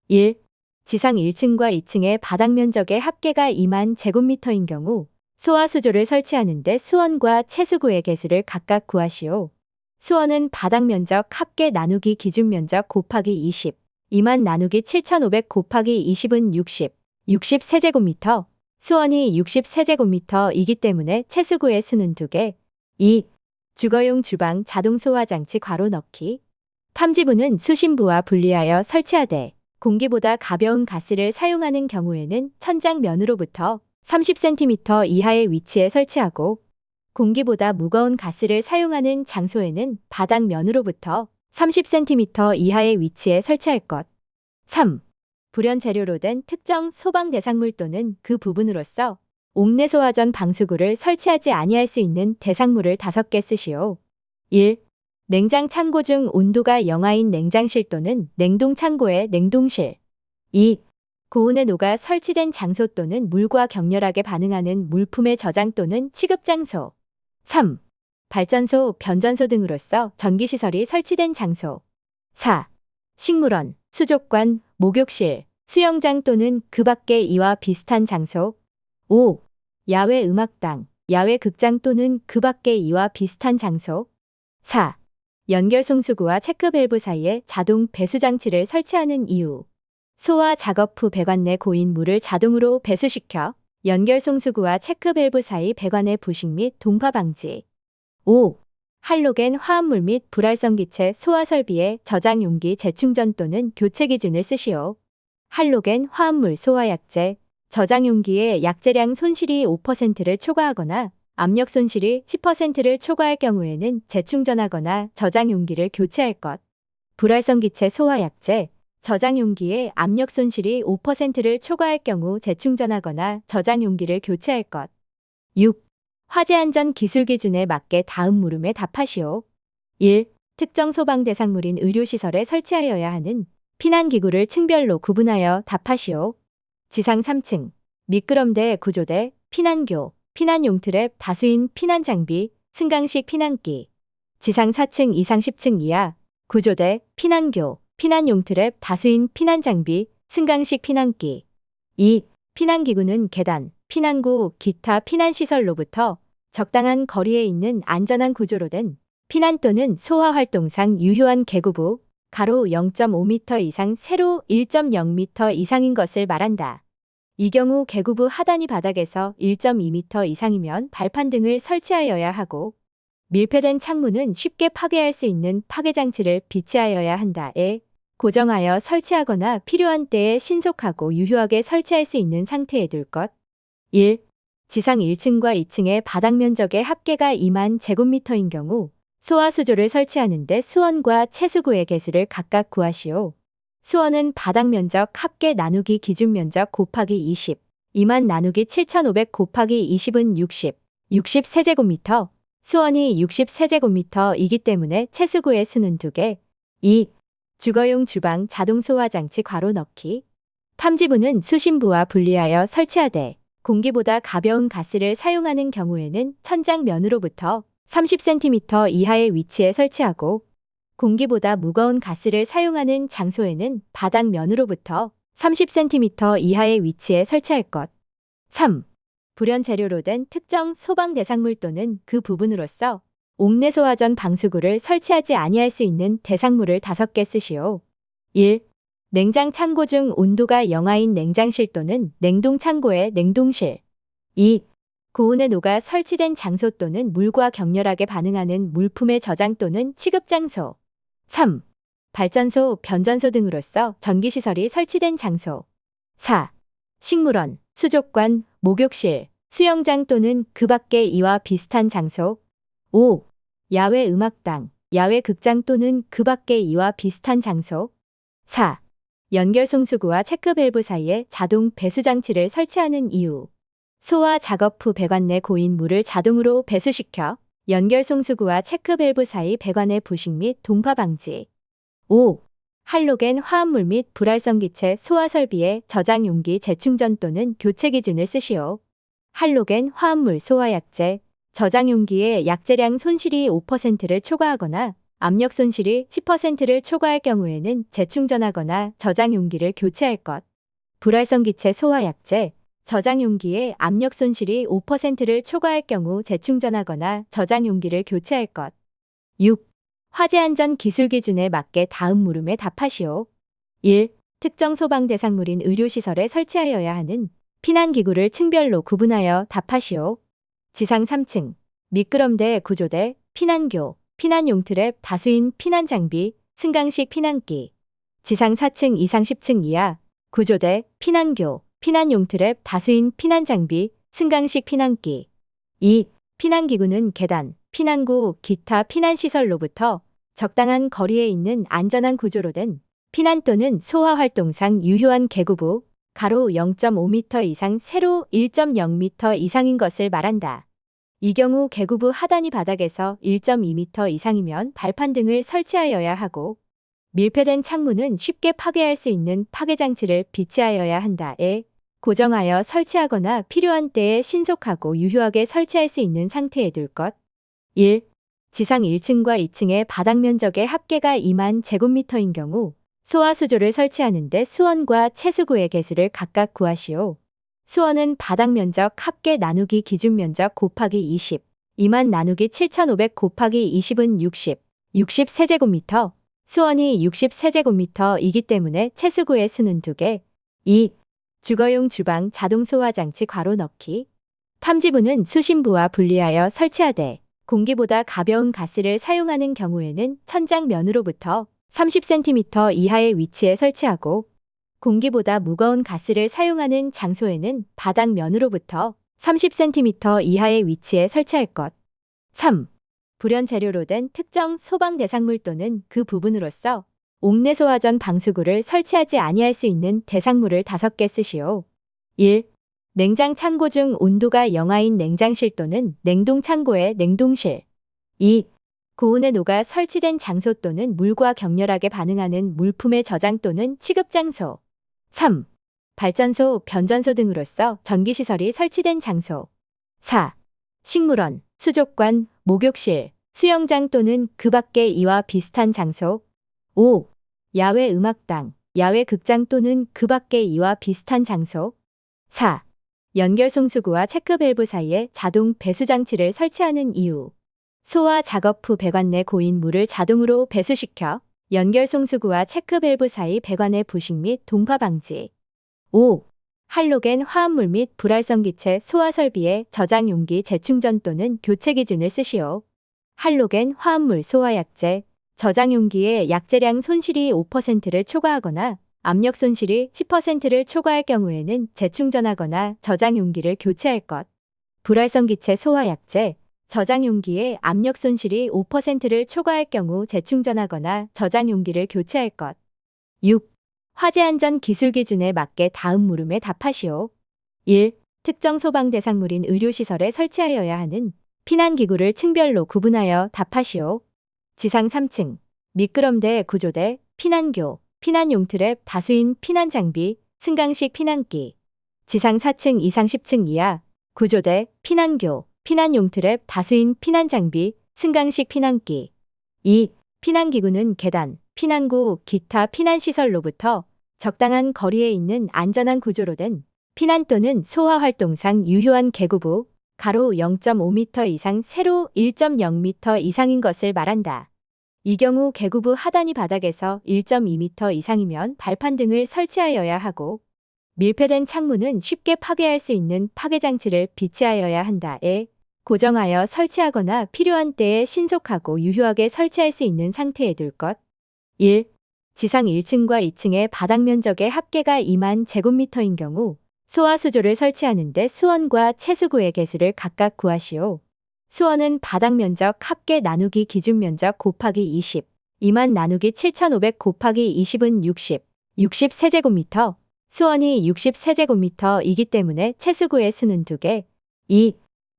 1. 지상 1층과 2층의 바닥 면적의 합계가 2만 제곱미터인 경우 소화수조를 설치하는데 수원과 채수구의 개수를 각각 구하시오. 수원은 바닥 면적 합계 나누기 기준 면적 곱하기 20, 2만 나누기 7,500 곱하기 20은 60, 60세제곱미터. 수원이 60세제곱미터이기 때문에 채수구의 수는 2개. 2. 주거용 주방 자동 소화장치 괄호 넣기. 탐지부는 수신부와 분리하여 설치하되 공기보다 가벼운 가스를 사용하는 경우에는 천장 면으로부터 30cm 이하의 위치에 설치하고 공기보다 무거운 가스를 사용하는 장소에는 바닥 면으로부터 30cm 이하의 위치에 설치할 것. 3. 불연 재료로 된 특정 소방 대상물 또는 그 부분으로서 옥내 소화전 방수구를 설치하지 아니할 수 있는 대상물을 5개 쓰시오. 1. 냉장 창고 중 온도가 영하인 냉장실 또는 냉동 창고의 냉동실. 2. 고온의 노가 설치된 장소 또는 물과 격렬하게 반응하는 물품의 저장 또는 취급 장소. 3. 발전소, 변전소 등으로서 전기시설이 설치된 장소. 4. 식물원, 수족관, 목욕실, 수영장 또는 그 밖의 이와 비슷한 장소. 5. 야외 음악당, 야외 극장 또는 그 밖의 이와 비슷한 장소. 4. 연결 송수구와 체크 밸브 사이에 자동 배수 장치를 설치하는 이유. 소화 작업 후 배관 내 고인 물을 자동으로 배수시켜 연결 송수구와 체크 밸브 사이 배관의 부식 및 동파 방지. 5. 할로겐 화합물 및 불활성 기체 소화 설비의 저장 용기 재충전 또는 교체 기준을 쓰시오. 할로겐 화합물 소화 약재, 저장 용기의 약재량 손실이 5%를 초과하거나 압력 손실이 10%를 초과할 경우에는 재충전하거나 저장 용기를 교체할 것. 불활성 기체 소화 약재, 저장 용기의 압력 손실이 5%를 초과할 경우 재충전하거나 저장 용기를 교체할 것. 6. 화재 안전 기술 기준에 맞게 다음 물음에 답하시오. 1. 특정 소방 대상물인 의료시설에 설치하여야 하는 피난기구를 층별로 구분하여 답하시오. 지상 3층, 미끄럼대 구조대, 피난교, 피난용 트랩, 다수인 피난장비, 승강식 피난기. 지상 4층 이상 10층 이하, 구조대, 피난교, 피난용 트랩, 다수인 피난장비, 승강식 피난기. 2. 피난기구는 계단, 피난구, 기타 피난시설로부터 적당한 거리에 있는 안전한 구조로 된 피난 또는 소화활동상 유효한 계구부, 가로 0.5m 이상, 세로 1.0m 이상인 것을 말한다. 이 경우 계구부 하단이 바닥에서 1.2m 이상이면 발판 등을 설치하여야 하고 밀폐된 창문은 쉽게 파괴할 수 있는 파괴장치를 비치하여야 한다에 고정하여 설치하거나 필요한 때에 신속하고 유효하게 설치할 수 있는 상태에 둘 것. 1. 지상 1층과 2층의 바닥 면적의 합계가 2만 제곱미터인 경우 소화수조를 설치하는데 수원과 채수구의 개수를 각각 구하시오. 수원은 바닥 면적 합계 나누기 기준 면적 곱하기 20, 2만 나누기 7,500 곱하기 20은 60, 60세제곱미터. 수원이 60세제곱미터이기 때문에 채수구의 수는 2개. 2. 주거용 주방 자동 소화장치 괄호 넣기. 탐지부는 수신부와 분리하여 설치하되 공기보다 가벼운 가스를 사용하는 경우에는 천장 면으로부터 30cm 이하의 위치에 설치하고 공기보다 무거운 가스를 사용하는 장소에는 바닥 면으로부터 30cm 이하의 위치에 설치할 것. 3. 불연 재료로 된 특정 소방 대상물 또는 그 부분으로서 옥내 소화전 방수구를 설치하지 아니할 수 있는 대상물을 5개 쓰시오. 1. 냉장 창고 중 온도가 영하인 냉장실 또는 냉동 창고의 냉동실. 2. 고온의 노가 설치된 장소 또는 물과 격렬하게 반응하는 물품의 저장 또는 취급 장소. 3. 발전소, 변전소 등으로서 전기시설이 설치된 장소. 4. 식물원, 수족관, 목욕실, 수영장 또는 그 밖의 이와 비슷한 장소. 5. 야외 음악당, 야외 극장 또는 그 밖의 이와 비슷한 장소. 4. 연결 송수구와 체크 밸브 사이에 자동 배수 장치를 설치하는 이유. 소화 작업 후 배관 내 고인 물을 자동으로 배수시켜 연결 송수구와 체크 밸브 사이 배관의 부식 및 동파 방지. 5. 할로겐 화합물 및 불활성 기체 소화 설비의 저장 용기 재충전 또는 교체 기준을 쓰시오. 할로겐 화합물 소화 약재, 저장 용기의 약재량 손실이 5%를 초과하거나 압력 손실이 10%를 초과할 경우에는 재충전하거나 저장 용기를 교체할 것. 불활성 기체 소화 약제, 저장 용기의 압력 손실이 5%를 초과할 경우 재충전하거나 저장 용기를 교체할 것. 6. 화재 안전 기술 기준에 맞게 다음 물음에 답하시오. 1. 특정 소방 대상물인 의료시설에 설치하여야 하는 피난기구를 층별로 구분하여 답하시오. 지상 3층, 미끄럼대, 구조대, 피난교, 피난용트랩, 다수인 피난장비, 승강식 피난기. 지상 4층 이상 10층 이하, 구조대, 피난교, 피난용트랩, 다수인 피난장비, 승강식 피난기. 2. 피난기구는 계단, 피난구, 기타 피난시설로부터 적당한 거리에 있는 안전한 구조로 된 피난 또는 소화 활동상 유효한 계구부, 가로 0.5m 이상, 세로 1.0m 이상인 것을 말한다. 이 경우 계구부 하단이 바닥에서 1.2m 이상이면 발판 등을 설치하여야 하고, 밀폐된 창문은 쉽게 파괴할 수 있는 파괴장치를 비치하여야 한다에 고정하여 설치하거나 필요한 때에 신속하고 유효하게 설치할 수 있는 상태에 둘 것. 1. 지상 1층과 2층의 바닥 면적의 합계가 2만 제곱미터인 경우 소화수조를 설치하는 데 수원과 채수구의 개수를 각각 구하시오. 수원은 바닥 면적 합계 나누기 기준 면적 곱하기 20, 2만 나누기 7,500 곱하기 20은 60, 60세제곱미터. 수원이 60세제곱미터이기 때문에 채수구의 수는 2개. 2. 주거용 주방 자동 소화 장치 괄호 넣기. 탐지부는 수신부와 분리하여 설치하되 공기보다 가벼운 가스를 사용하는 경우에는 천장 면으로부터 30cm 이하의 위치에 설치하고, 공기보다 무거운 가스를 사용하는 장소에는 바닥 면으로부터 30cm 이하의 위치에 설치할 것. 3. 불연 재료로 된 특정 소방 대상물 또는 그 부분으로서 옥내 소화전 방수구를 설치하지 아니할 수 있는 대상물을 5개 쓰시오. 1. 냉장 창고 중 온도가 영하인 냉장실 또는 냉동 창고의 냉동실. 2. 고온의 노가 설치된 장소 또는 물과 격렬하게 반응하는 물품의 저장 또는 취급 장소. 3. 발전소, 변전소 등으로서 전기시설이 설치된 장소. 4. 식물원, 수족관, 목욕실, 수영장 또는 그 밖의 이와 비슷한 장소. 5. 야외 음악당, 야외 극장 또는 그 밖의 이와 비슷한 장소. 4. 연결 송수구와 체크밸브 사이에 자동 배수장치를 설치하는 이유. 소화 작업 후 배관 내 고인 물을 자동으로 배수시켜 연결 송수구와 체크밸브 사이 배관의 부식 및 동파 방지. 5. 할로겐 화합물 및 불활성 기체 소화 설비의 저장 용기 재충전 또는 교체 기준을 쓰시오. 할로겐 화합물 소화 약제, 저장 용기의 약제량 손실이 5%를 초과하거나 압력 손실이 10%를 초과할 경우에는 재충전하거나 저장 용기를 교체할 것. 불활성 기체 소화 약제, 저장 용기의 압력 손실이 5%를 초과할 경우 재충전하거나 저장 용기를 교체할 것. 6. 화재 안전 기술 기준에 맞게 다음 물음에 답하시오. 1. 특정 소방 대상물인 의료시설에 설치하여야 하는 피난기구를 층별로 구분하여 답하시오. 지상 3층, 미끄럼대, 구조대, 피난교, 피난용트랩, 다수인 피난장비, 승강식 피난기. 지상 4층 이상 10층 이하, 구조대, 피난교, 피난용트랩, 다수인 피난장비, 승강식 피난기. 2. 피난기구는 계단, 피난구, 기타 피난시설로부터 적당한 거리에 있는 안전한 구조로 된 피난 또는 소화 활동상 유효한 계구부, 가로 0.5m 이상, 세로 1.0m 이상인 것을 말한다. 이 경우 계구부 하단이 바닥에서 1.2m 이상이면 발판 등을 설치하여야 하고, 밀폐된 창문은 쉽게 파괴할 수 있는 파괴장치를 비치하여야 한다에 고정하여 설치하거나 필요한 때에 신속하고 유효하게 설치할 수 있는 상태에 둘 것. 1. 지상 1층과 2층의 바닥 면적의 합계가 2만 제곱미터인 경우 소화수조를 설치하는 데 수원과 채수구의 개수를 각각 구하시오. 수원은 바닥 면적 합계 나누기 기준 면적 곱하기 20, 2만 나누기 7,500 곱하기 20은 60, 60세제곱미터. 수원이 60세제곱미터이기 때문에 채수구의 수는 2개. 2.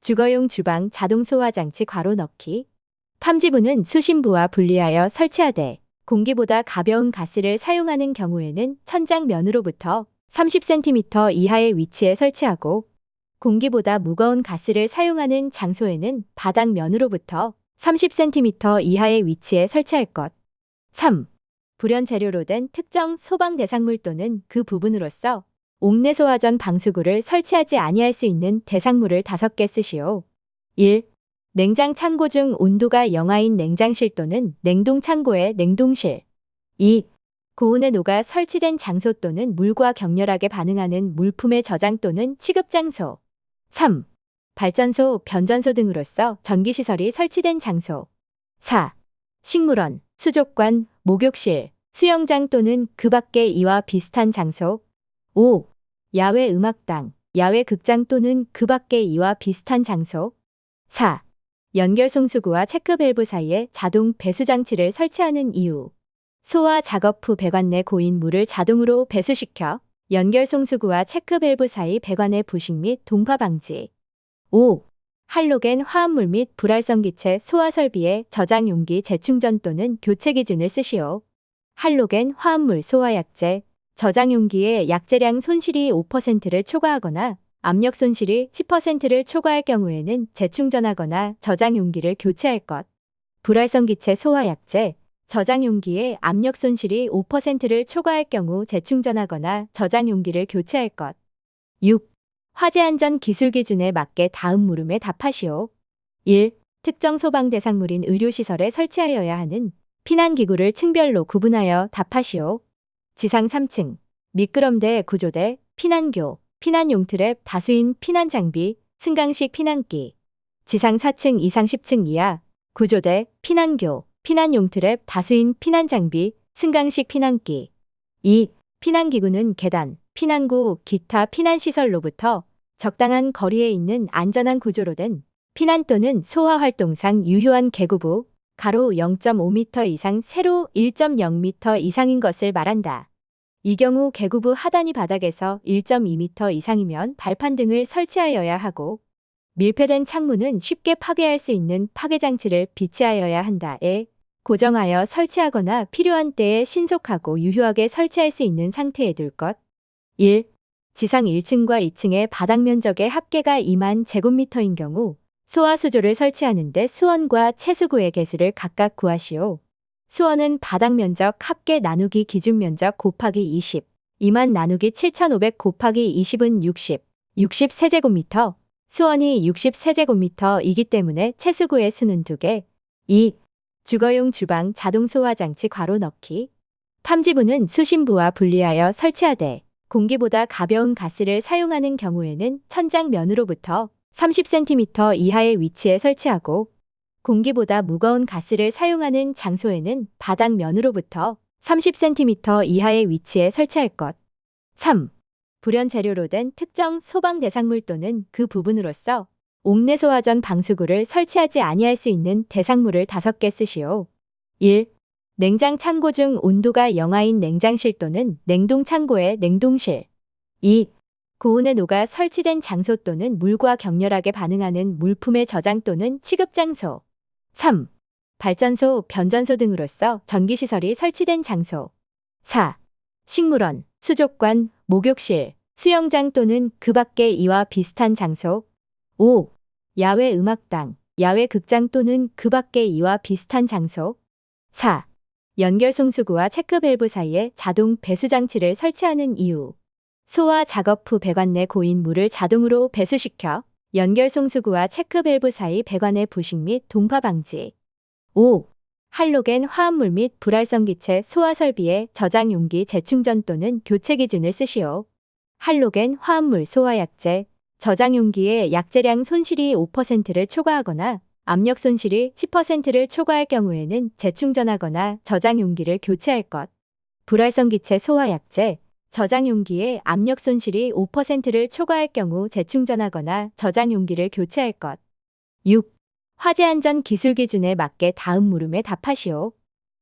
주거용 주방 자동 소화 장치 괄호 넣기. 탐지부는 수신부와 분리하여 설치하되 공기보다 가벼운 가스를 사용하는 경우에는 천장 면으로부터 30cm 이하의 위치에 설치하고, 공기보다 무거운 가스를 사용하는 장소에는 바닥 면으로부터 30cm 이하의 위치에 설치할 것. 3. 불연 재료로 된 특정 소방 대상물 또는 그 부분으로서 옥내 소화 전 방수구를 설치하지 아니할 수 있는 대상물을 5개 쓰시오. 1. 냉장 창고 중 온도가 영하인 냉장실 또는 냉동 창고의 냉동실. 2. 고온에 녹아 설치된 장소 또는 물과 격렬하게 반응하는 물품의 저장 또는 취급 장소. 3. 발전소, 변전소 등으로서 전기시설이 설치된 장소. 4. 식물원, 수족관, 목욕실, 수영장 또는 그 밖의 이와 비슷한 장소. 5. 야외 음악당, 야외 극장 또는 그 밖의 이와 비슷한 장소. 4. 연결 송수구와 체크 밸브 사이에 자동 배수 장치를 설치하는 이유. 소화 작업 후 배관 내 고인 물을 자동으로 배수시켜 연결 송수구와 체크 밸브 사이 배관의 부식 및 동파 방지. 5. 할로겐 화합물 및 불활성 기체 소화 설비의 저장 용기 재충전 또는 교체 기준을 쓰시오. 할로겐 화합물 소화 약재, 저장 용기의 약재량 손실이 5%를 초과하거나 압력 손실이 10%를 초과할 경우에는 재충전하거나 저장 용기를 교체할 것. 불활성 기체 소화 약재, 저장 용기의 압력 손실이 5%를 초과할 경우 재충전하거나 저장 용기를 교체할 것. 6. 화재 안전 기술 기준에 맞게 다음 물음에 답하시오. 1. 특정 소방 대상물인 의료시설에 설치하여야 하는 피난기구를 층별로 구분하여 답하시오. 지상 3층, 미끄럼대 구조대, 피난교, 피난용트랩 다수인 피난장비, 승강식 피난기. 지상 4층 이상 10층 이하, 구조대, 피난교, 피난용트랩 다수인 피난장비, 승강식 피난기. 2. 피난기구는 계단, 피난구, 기타 피난시설로부터 적당한 거리에 있는 안전한 구조로 된 피난 또는 소화 활동상 유효한 계구부, 가로 0.5m 이상, 세로 1.0m 이상인 것을 말한다. 이 경우 계구부 하단이 바닥에서 1.2m 이상이면 발판 등을 설치하여야 하고, 밀폐된 창문은 쉽게 파괴할 수 있는 파괴장치를 비치하여야 한다에 고정하여 설치하거나 필요한 때에 신속하고 유효하게 설치할 수 있는 상태에 둘 것. 1. 지상 1층과 2층의 바닥 면적의 합계가 2만 제곱미터인 경우 소화수조를 설치하는데 수원과 채수구의 개수를 각각 구하시오. 수원은 바닥 면적 합계 나누기 기준 면적 곱하기 20, 2만 나누기 7,500 곱하기 20은 60, 60세제곱미터. 수원이 60세제곱미터이기 때문에 채수구의 수는 2개. 2. 주거용 주방 자동 소화장치 괄호 넣기. 탐지부는 수신부와 분리하여 설치하되 공기보다 가벼운 가스를 사용하는 경우에는 천장 면으로부터 30cm 이하의 위치에 설치하고, 공기보다 무거운 가스를 사용하는 장소에는 바닥 면으로부터 30cm 이하의 위치에 설치할 것. 3. 불연 재료로 된 특정 소방 대상물 또는 그 부분으로서 옥내 소화 전 방수구를 설치하지 아니할 수 있는 대상물을 5개 쓰시오. 1. 냉장 창고 중 온도가 영하인 냉장실 또는 냉동 창고의 냉동실. 2. 고온에 녹아 설치된 장소 또는 물과 격렬하게 반응하는 물품의 저장 또는 취급 장소. 3. 발전소, 변전소 등으로서 전기시설이 설치된 장소. 4. 식물원, 수족관, 목욕실, 수영장 또는 그 밖의 이와 비슷한 장소. 5. 야외 음악당, 야외 극장 또는 그 밖의 이와 비슷한 장소. 4. 연결 송수구와 체크 밸브 사이에 자동 배수 장치를 설치하는 이유. 소화 작업 후 배관 내 고인 물을 자동으로 배수시켜 연결 송수구와 체크 밸브 사이 배관의 부식 및 동파 방지. 5. 할로겐 화합물 및 불활성 기체 소화 설비의 저장 용기 재충전 또는 교체 기준을 쓰시오. 할로겐 화합물 소화 약재, 저장 용기의 약재량 손실이 5%를 초과하거나 압력 손실이 10%를 초과할 경우에는 재충전하거나 저장 용기를 교체할 것. 불활성 기체 소화 약재, 저장 용기의 압력 손실이 5%를 초과할 경우 재충전하거나 저장 용기를 교체할 것. 6. 화재 안전 기술 기준에 맞게 다음 물음에 답하시오.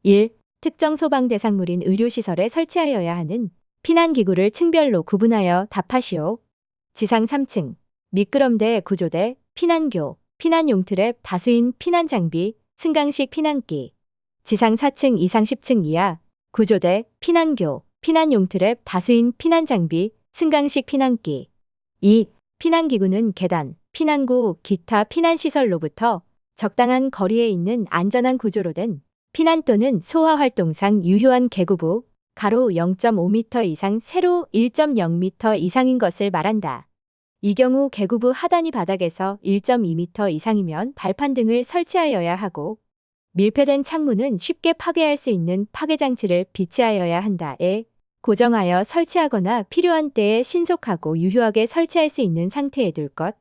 1. 특정 소방 대상물인 의료시설에 설치하여야 하는 피난기구를 층별로 구분하여 답하시오. 지상 3층, 미끄럼대 구조대, 피난교, 피난용트랩 다수인 피난장비, 승강식 피난기. 지상 4층 이상 10층 이하, 구조대, 피난교, 피난용트랩 다수인 피난장비, 승강식 피난기. 2. 피난기구는 계단, 피난구, 기타 피난시설로부터 적당한 거리에 있는 안전한 구조로 된 피난 또는 소화 활동상 유효한 계구부, 가로 0.5m 이상, 세로 1.0m 이상인 것을 말한다. 이 경우 계구부 하단이 바닥에서 1.2m 이상이면 발판 등을 설치하여야 하고, 밀폐된 창문은 쉽게 파괴할 수 있는 파괴장치를 비치하여야 한다에 고정하여 설치하거나 필요한 때에 신속하고 유효하게 설치할 수 있는 상태에 둘 것.